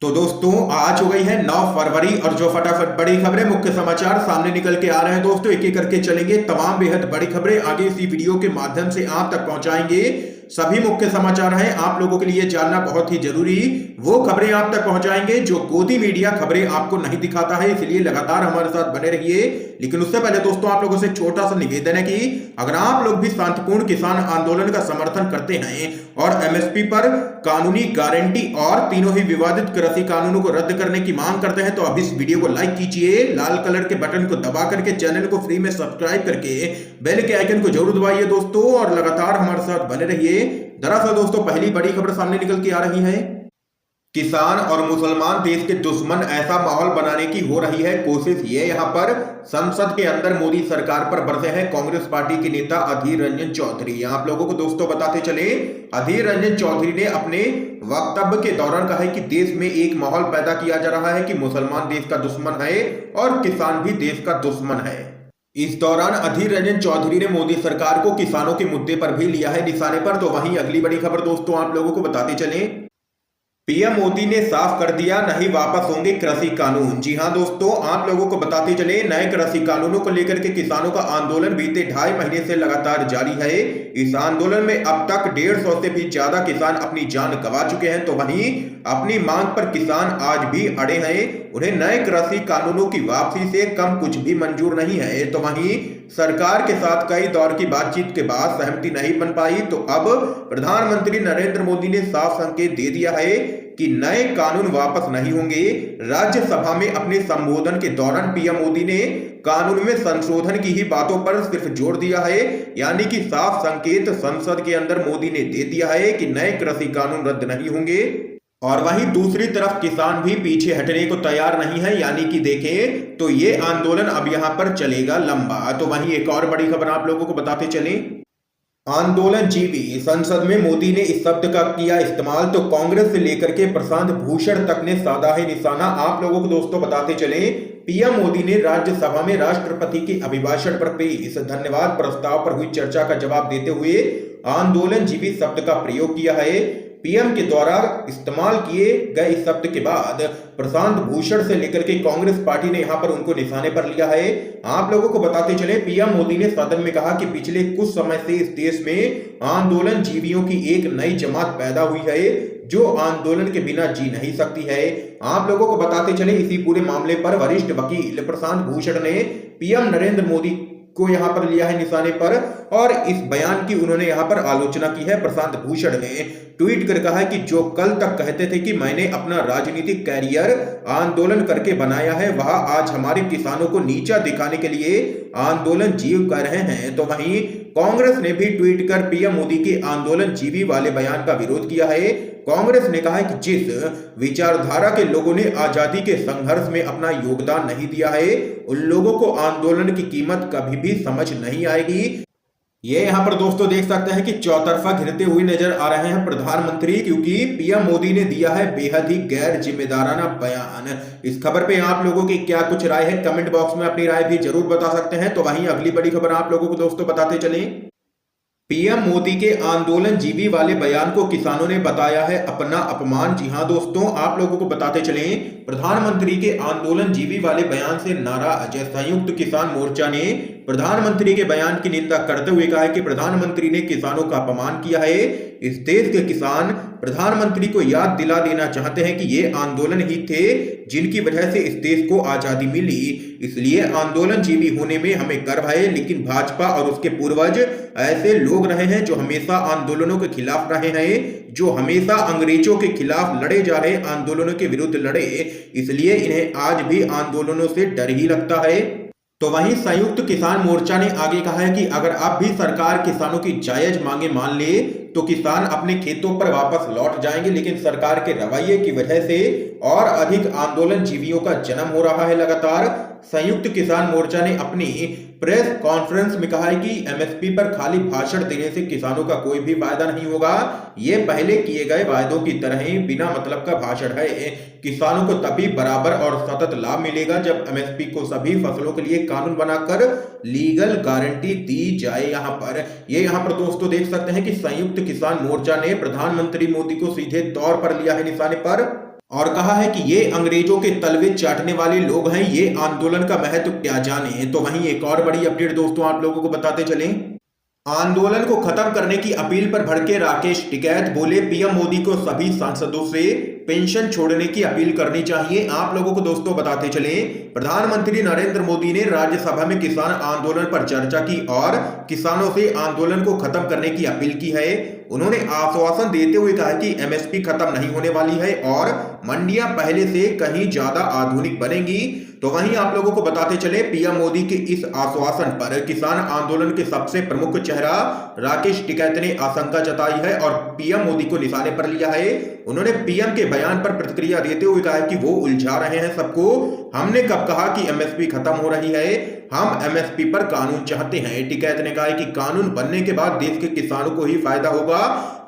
तो दोस्तों आज हो गई है 9 फरवरी और जो फटाफट बड़ी खबरें मुख्य समाचार सामने निकल के आ रहे हैं दोस्तों, एक एक करके चलेंगे। तमाम बेहद बड़ी खबरें आगे इसी वीडियो के माध्यम से आप तक पहुंचाएंगे। सभी मुख्य समाचार हैं आप लोगों के लिए जानना बहुत ही जरूरी, वो खबरें आप तक पहुंचाएंगे जो गोदी मीडिया खबरें आपको नहीं दिखाता है, इसलिए लगातार हमारे साथ बने रहिए। लेकिन उससे पहले दोस्तों आप लोगों से छोटा सा निवेदन है कि अगर आप लोग भी शांतिपूर्ण किसान आंदोलन का समर्थन करते हैं और एमएसपी पर कानूनी गारंटी और तीनों ही विवादित कृषि कानूनों को रद्द करने की मांग करते हैं तो अब इस वीडियो को लाइक कीजिए, लाल कलर के बटन को दबा करके चैनल को फ्री में सब्सक्राइब करके बेल के आइकन को जरूर दबाइए दोस्तों और लगातार हमारे साथ बने रहिए। दरअसल दोस्तों पहली बड़ी खबर सामने निकल के आ रही है, किसान और मुसलमान देश के दुश्मन, ऐसा माहौल बनाने की हो रही है कोशिश। ये यहाँ पर संसद के अंदर मोदी सरकार पर बरसे हैं कांग्रेस पार्टी के नेता अधीर रंजन चौधरी। आप लोगों को दोस्तों बताते चले, अधीर रंजन चौधरी ने अपने वक्तव्य के दौरान कहा है कि देश में एक माहौल पैदा किया जा रहा है कि मुसलमान देश का दुश्मन है और किसान भी देश का दुश्मन है। इस दौरान अधीर रंजन चौधरी ने मोदी सरकार को किसानों के मुद्दे पर भी लिया है निशाने पर। तो वहीं अगली बड़ी खबर दोस्तों आप लोगों को बताते चले, पीएम मोदी ने साफ कर दिया नहीं वापस होंगे कृषि कानून। जी हां दोस्तों आप लोगों को बताते चले, नए कृषि कानूनों को लेकर के किसानों का आंदोलन बीते 2.5 महीने से लगातार जारी है। इस आंदोलन में अब तक 150 से भी ज्यादा किसान अपनी जान गंवा चुके हैं। तो वहीं अपनी मांग पर किसान आज भी अड़े हैं, उन्हें नए कृषि कानूनों की वापसी से कम कुछ भी मंजूर नहीं है। तो वहीं सरकार के साथ कई दौर की बातचीत के बाद सहमति नहीं बन पाई तो अब प्रधानमंत्री नरेंद्र मोदी ने साफ संकेत दे दिया है कि नए कानून वापस नहीं होंगे। राज्यसभा में अपने संबोधन के दौरान पीएम मोदी ने कानून में संशोधन की ही बातों पर सिर्फ जोर दिया है, यानी कि साफ संकेत संसद के अंदर मोदी ने दे दिया है कि नए कृषि कानून रद्द नहीं होंगे। और वहीं दूसरी तरफ किसान भी पीछे हटने को तैयार नहीं है, यानी कि देखें तो ये आंदोलन अब यहां पर चलेगा लंबा। तो वहीं एक और बड़ी खबर आप लोगों को बताते चले, आंदोलन जीवी, संसद में मोदी ने इस शब्द का किया इस्तेमाल तो कांग्रेस से लेकर के प्रशांत भूषण तक ने साधा है निशाना। आप लोगों को दोस्तों बताते चले, पीएम मोदी ने राज्यसभा में राष्ट्रपति के अभिभाषण पर पेश धन्यवाद प्रस्ताव पर हुई चर्चा का जवाब देते हुए आंदोलन जीवी शब्द का प्रयोग किया है। पीएम के द्वारा इस्तेमाल किए गए इस शब्द के बाद प्रशांत भूषण से लेकर के कांग्रेस पार्टी ने यहां पर उनको निशाने पर लिया है। आप लोगों को बताते चले, पीएम मोदी ने सदन में कहा कि पिछले कुछ समय से इस देश में आंदोलन जीवियों की एक नई जमात पैदा हुई है जो आंदोलन के बिना जी नहीं सकती है। आप लोगों को बताते चले, इसी पूरे मामले पर वरिष्ठ वकील प्रशांत भूषण ने पीएम नरेंद्र मोदी को यहां पर लिया है निशाने पर और इस बयान की उन्होंने यहां पर आलोचना की है। प्रशांत भूषण ने ट्वीट कर कहा है कि जो कल तक कहते थे कि मैंने अपना राजनीतिक कैरियर आंदोलन करके बनाया है, वह आज हमारे किसानों को नीचा दिखाने के लिए आंदोलन जीव कर रहे हैं। तो वहीं कांग्रेस ने भी ट्वीट कर पीएम मोदी के आंदोलन जीवी वाले बयान का विरोध किया है। कांग्रेस ने कहा है कि जिस विचारधारा के लोगों ने आजादी के संघर्ष में अपना योगदान नहीं दिया है, उन लोगों को आंदोलन की कीमत कभी भी समझ नहीं आएगी। ये यहाँ पर दोस्तों देख सकते हैं कि चौतरफा घिरते हुए नजर आ रहे हैं प्रधानमंत्री, क्योंकि पीएम मोदी ने दिया है बेहद ही गैर जिम्मेदाराना बयान। इस खबर पे आप लोगों की क्या कुछ राय है, कमेंट बॉक्स में अपनी राय भी जरूर बता सकते हैं। तो वहीं अगली बड़ी खबर आप लोगों को दोस्तों बताते चलें, पीएम मोदी के आंदोलन जीवी वाले बयान को किसानों ने बताया है अपना अपमान। जी हां दोस्तों आप लोगों को बताते चलें, प्रधानमंत्री के आंदोलन जीवी वाले बयान से नाराज संयुक्त किसान मोर्चा ने प्रधानमंत्री के बयान की निंदा करते हुए कहा है कि प्रधानमंत्री ने किसानों का अपमान किया है। इस देश के किसान प्रधानमंत्री को याद दिला देना चाहते हैं कि ये आंदोलन ही थे जिनकी वजह से इस देश को आजादी मिली, इसलिए आंदोलन जीवी होने में हमें गर्व है। लेकिन भाजपा और उसके पूर्वज ऐसे लोग रहे हैं जो हमेशा आंदोलनों के खिलाफ रहे हैं, जो हमेशा अंग्रेजों के खिलाफ लड़े जा रहे आंदोलनों के विरुद्ध लड़े, इसलिए इन्हें आज भी आंदोलनों से डर ही लगता है। तो वहीं संयुक्त किसान मोर्चा ने आगे कहा है कि अगर अब भी सरकार किसानों की जायज मांगे मान ले तो किसान अपने खेतों पर वापस लौट जाएंगे। लेकिन सरकार के रवैये की वजह से और अधिक आंदोलन जीवियों का जन्म हो रहा है लगातार। संयुक्त किसान मोर्चा ने अपनी प्रेस कॉन्फ्रेंस में कहा है कि एमएसपी पर खाली भाषण देने से किसानों का कोई भी फायदा नहीं होगा, ये पहले किए गए वायदों की तरह ही बिना मतलब का भाषण है। किसानों को तभी बराबर और सतत लाभ मिलेगा जब एमएसपी को सभी फसलों के लिए कानून बनाकर लीगल गारंटी दी जाए। यहाँ पर दोस्तों देख सकते हैं कि संयुक्त किसान मोर्चा ने प्रधानमंत्री मोदी को सीधे तौर पर लिया है निशाने पर और कहा है कि ये अंग्रेजों के तलवे चाटने वाले लोग हैं, ये आंदोलन का महत्व क्या जाने। तो वहीं एक और बड़ी अपडेट दोस्तों आप लोगों को बताते चलें। आंदोलन को खत्म करने की अपील पर भड़के राकेश टिकैत, बोले पीएम मोदी को सभी सांसदों से पेंशन छोड़ने की अपील करनी चाहिए। आप लोगों को दोस्तों बताते चलें, प्रधानमंत्री नरेंद्र मोदी ने राज्यसभा में किसान आंदोलन पर चर्चा की और किसानों से आंदोलन को खत्म करने की अपील की है। उन्होंने आश्वासन देते हुए कहा कि एमएसपी खत्म नहीं होने वाली है और मंडियां पहले से कहीं ज्यादा आधुनिक बनेंगी। तो वहीं आप लोगों को बताते चले, पीएम मोदी के इस आश्वासन पर किसान आंदोलन के सबसे प्रमुख चेहरा राकेश टिकैत ने आशंका जताई है और पीएम मोदी को निशाने पर लिया है। उन्होंने पीएम के बयान पर प्रतिक्रिया देते हुए कहा कि वो उलझा रहे हैं सबको। हमने कब कहा कि एमएसपी खत्म हो रही है? हम एमएसपी पर कानून चाहते हैं। टिकैत ने कहा कि कानून बनने के बाद देश के किसानों को ही फायदा होगा।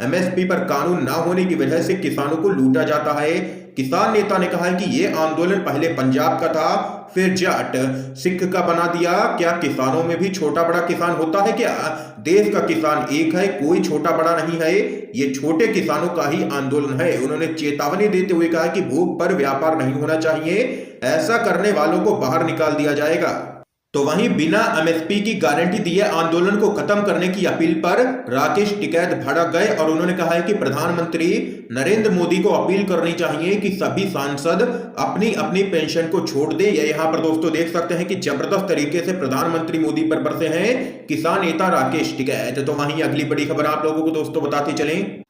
एमएसपी पर कानून ना होने की वजह से किसानों को लूटा जाता है। किसान नेता ने कहा है कि ये आंदोलन पहले पंजाब का था, फिर जाट सिख का बना दिया। क्या किसानों में भी छोटा बड़ा किसान होता है क्या? देश का किसान एक है, कोई छोटा बड़ा नहीं है। ये छोटे किसानों का ही आंदोलन है। उन्होंने चेतावनी देते हुए कहा कि भूख पर व्यापार नहीं होना चाहिए, ऐसा करने वालों को बाहर निकाल दिया जाएगा। तो वहीं बिना एमएसपी की गारंटी दिए आंदोलन को खत्म करने की अपील पर राकेश टिकैत भड़क गए और उन्होंने कहा है कि प्रधानमंत्री नरेंद्र मोदी को अपील करनी चाहिए कि सभी सांसद अपनी अपनी पेंशन को छोड़ दें। ये यहाँ पर दोस्तों देख सकते हैं कि जबरदस्त तरीके से प्रधानमंत्री मोदी पर बरसे हैं किसान नेता राकेश टिकैत। तो वहीं अगली बड़ी खबर आप लोगों को दोस्तों बताते चलें।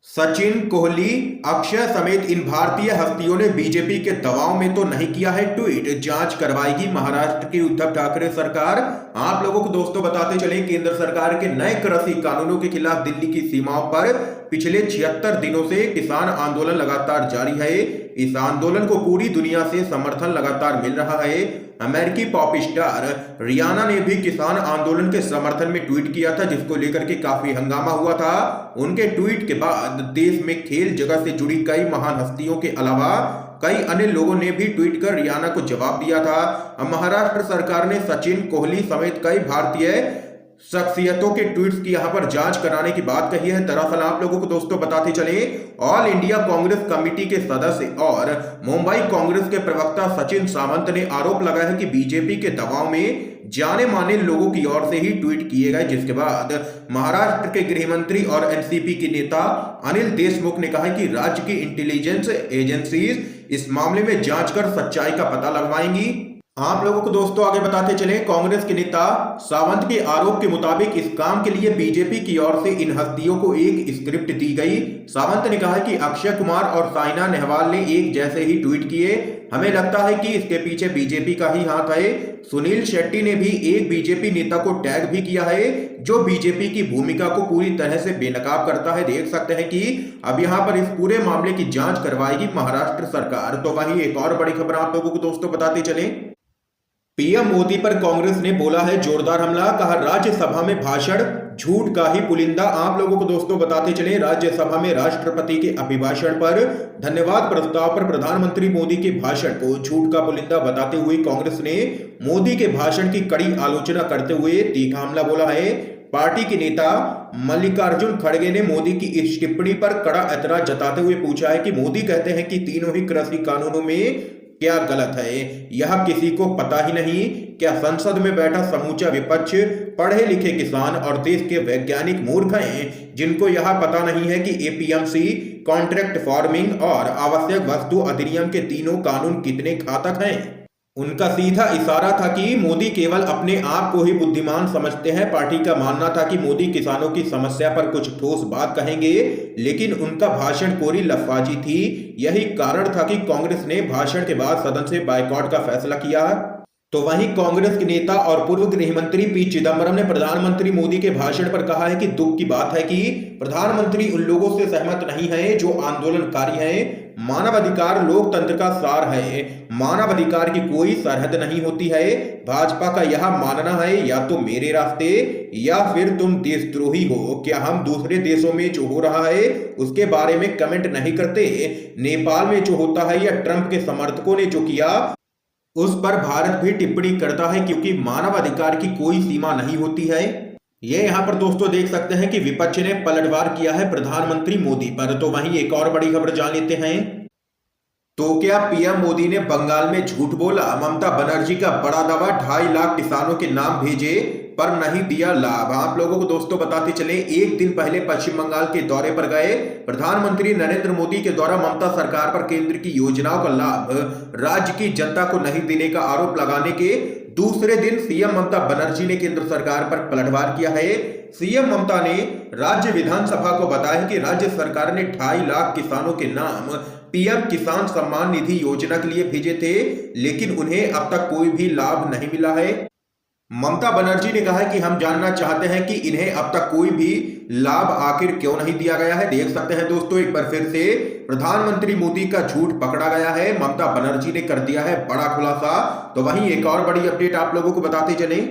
सचिन, कोहली, अक्षय समेत इन भारतीय हस्तियों ने बीजेपी के दबाव में तो नहीं किया है ट्वीट, जांच करवाएगी महाराष्ट्र की उद्धव ठाकरे सरकार। आप लोगों को दोस्तों बताते चले, केंद्र सरकार के नए कृषि कानूनों के खिलाफ दिल्ली की सीमाओं पर पिछले 76 दिनों से किसान आंदोलन लगातार जारी है। इस आंदोलन को पूरी दुनिया से समर्थन लगातार मिल रहा है। अमेरिकी पॉप स्टार रियाना ने भी किसान आंदोलन के समर्थन में ट्वीट किया था, जिसको लेकर के काफी हंगामा हुआ था। उनके ट्वीट के बाद देश में खेल जगत से जुड़ी कई महान हस्तियों के अलावा कई अन्य लोगों ने भी ट्वीट कर रियाना को जवाब दिया था। अब महाराष्ट्र सरकार ने सचिन, कोहली समेत कई भारतीय शख्सियतों के ट्वीट्स की यहां पर जांच कराने की बात कही है। दरअसल आप लोगों को दोस्तों बताते चले, ऑल इंडिया कांग्रेस कमेटी के सदस्य और मुंबई कांग्रेस के प्रवक्ता सचिन सावंत ने आरोप लगाया है कि बीजेपी के दबाव में जाने माने लोगों की ओर से ही ट्वीट किए गए, जिसके बाद महाराष्ट्र के गृह मंत्री और एनसीपी के नेता अनिल देशमुख ने कहा कि राज्य की इंटेलिजेंस एजेंसीज इस मामले में जांच कर सच्चाई का पता लगवाएंगी। आप लोगों को दोस्तों आगे बताते चले, कांग्रेस के नेता सावंत के आरोप के मुताबिक इस काम के लिए बीजेपी की ओर से इन हस्तियों को एक स्क्रिप्ट दी गई। सावंत ने कहा कि अक्षय कुमार और साइना नेहवाल ने एक जैसे ही ट्वीट किए। हमें लगता है कि इसके पीछे बीजेपी का ही हाथ है। सुनील शेट्टी ने भी एक बीजेपी नेता को टैग भी किया है, जो बीजेपी की भूमिका को पूरी तरह से बेनकाब करता है। देख सकते हैं कि अब यहाँ पर इस पूरे मामले की जांच करवाएगी महाराष्ट्र सरकार। तो वहीं एक और बड़ी खबर आप लोगों को दोस्तों बताते चले, पीएम मोदी पर कांग्रेस ने बोला है जोरदार हमला, कहा राज्यसभा में भाषण झूठ का ही पुलिंदा। आप लोगों को दोस्तों बताते चले, राज्यसभा में राष्ट्रपति के अभिभाषण पर धन्यवाद प्रस्ताव पर प्रधानमंत्री मोदी के भाषण को झूठ का पुलिंदा बताते हुए कांग्रेस ने मोदी के भाषण की कड़ी आलोचना करते हुए तीखा हमला बोला है। पार्टी के नेता मल्लिकार्जुन खड़गे ने मोदी की इस टिप्पणी पर कड़ा ऐतराज जताते हुए पूछा है कि मोदी कहते हैं कि तीनों ही कृषि कानूनों में क्या गलत है, यह किसी को पता ही नहीं। क्या संसद में बैठा समूचा विपक्ष पढ़े लिखे किसान और देश के वैज्ञानिक मूर्ख हैं, जिनको यह पता नहीं है कि एपीएमसी, कॉन्ट्रैक्ट फार्मिंग और आवश्यक वस्तु अधिनियम के तीनों कानून कितने घातक हैं। उनका सीधा इशारा था कि मोदी केवल अपने आप को ही बुद्धिमान समझते हैं। पार्टी का मानना था कि मोदी किसानों की समस्या पर कुछ ठोस बात कहेंगे, लेकिन उनका भाषण कोरी लफाजी थी। यही कारण था कि कांग्रेस ने भाषण के बाद सदन से बायकॉट का फैसला किया। तो वहीं कांग्रेस के नेता और पूर्व गृह मंत्री पी चिदंबरम ने प्रधानमंत्री मोदी के भाषण पर कहा है कि दुख की बात है कि प्रधानमंत्री उन लोगों से सहमत नहीं है जो आंदोलनकारी हैं। मानवाधिकार लोकतंत्र का सार है, मानवाधिकार की कोई सरहद नहीं होती है। भाजपा का यह मानना है या तो मेरे रास्ते या फिर तुम देशद्रोही हो। क्या हम दूसरे देशों में जो हो रहा है उसके बारे में कमेंट नहीं करते? नेपाल में जो होता है या ट्रंप के समर्थकों ने जो किया उस पर भारत भी टिप्पणी करता है, क्योंकि मानवाधिकार की कोई सीमा नहीं होती है। ये यहाँ पर दोस्तों देख सकते हैं कि विपक्ष ने पलटवार किया है प्रधानमंत्री मोदी पर। तो वहीं एक और बड़ी खबर जान लेते हैं। तो क्या पीएम मोदी ने बंगाल में झूठ बोला? ममता बनर्जी का बड़ा दावा, 2.5 लाख किसानों के नाम भेजे पर नहीं दिया लाभ। आप लोगों को दोस्तों बताते चले, एक दिन पहले पश्चिम बंगाल के दौरे पर गए प्रधानमंत्री नरेंद्र मोदी के द्वारा ममता सरकार पर केंद्र की योजनाओं का लाभ राज्य की जनता को नहीं देने का आरोप लगाने के दूसरे दिन सीएम ममता बनर्जी ने केंद्र सरकार पर पलटवार किया है। सीएम ममता ने राज्य विधानसभा को बताया कि राज्य सरकार ने 2.5 लाख किसानों के नाम पीएम किसान सम्मान निधि योजना के लिए भेजे थे, लेकिन उन्हें अब तक कोई भी लाभ नहीं मिला है। ममता बनर्जी ने कहा है कि हम जानना चाहते हैं कि इन्हें अब तक कोई भी लाभ आखिर क्यों नहीं दिया गया है। देख सकते हैं दोस्तों, एक बार फिर से प्रधानमंत्री मोदी का झूठ पकड़ा गया है। ममता बनर्जी ने कर दिया है बड़ा खुलासा। तो वहीं एक और बड़ी अपडेट आप लोगों को बताते चले,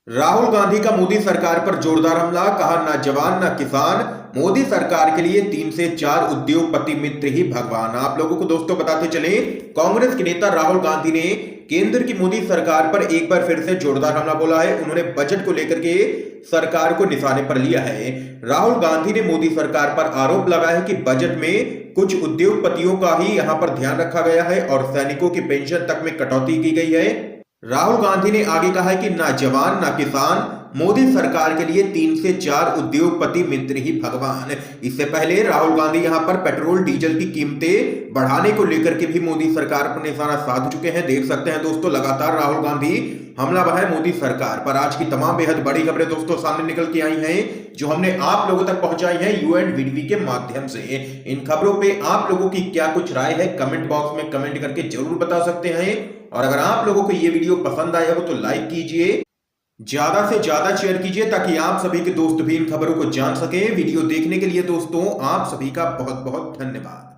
राहुल गांधी का मोदी सरकार पर जोरदार हमला, कहा ना जवान ना किसान, मोदी सरकार के लिए 3 से 4 उद्योगपति मित्र ही भगवान। आप लोगों को दोस्तों बताते चले, कांग्रेस के नेता राहुल गांधी ने केंद्र की मोदी सरकार पर एक बार फिर से जोरदार हमला बोला है। उन्होंने बजट को लेकर के सरकार को निशाने पर लिया है। राहुल गांधी ने मोदी सरकार पर आरोप लगाया है कि बजट में कुछ उद्योगपतियों का ही यहां पर ध्यान रखा गया है और सैनिकों की पेंशन तक में कटौती की गई है। राहुल गांधी ने आगे कहा है कि ना जवान ना किसान, मोदी सरकार के लिए 3 से 4 उद्योगपति मित्र ही भगवान। इससे पहले राहुल गांधी यहां पर पेट्रोल डीजल की कीमतें बढ़ाने को लेकर के भी मोदी सरकार पर निशाना साध चुके हैं। देख सकते हैं दोस्तों, लगातार राहुल गांधी हमलावर है मोदी सरकार पर। आज की तमाम बेहद बड़ी खबरें दोस्तों सामने निकल के आई हैं, जो हमने आप लोगों तक पहुंचाई है UNVDV के माध्यम से। इन खबरों पे आप लोगों की क्या कुछ राय है, कमेंट बॉक्स में कमेंट करके जरूर बता सकते हैं। और अगर आप लोगों को ये वीडियो पसंद आया हो तो लाइक कीजिए, ज्यादा से ज्यादा शेयर कीजिए, ताकि आप सभी के दोस्त भी इन खबरों को जान सके। वीडियो देखने के लिए दोस्तों आप सभी का बहुत बहुत धन्यवाद।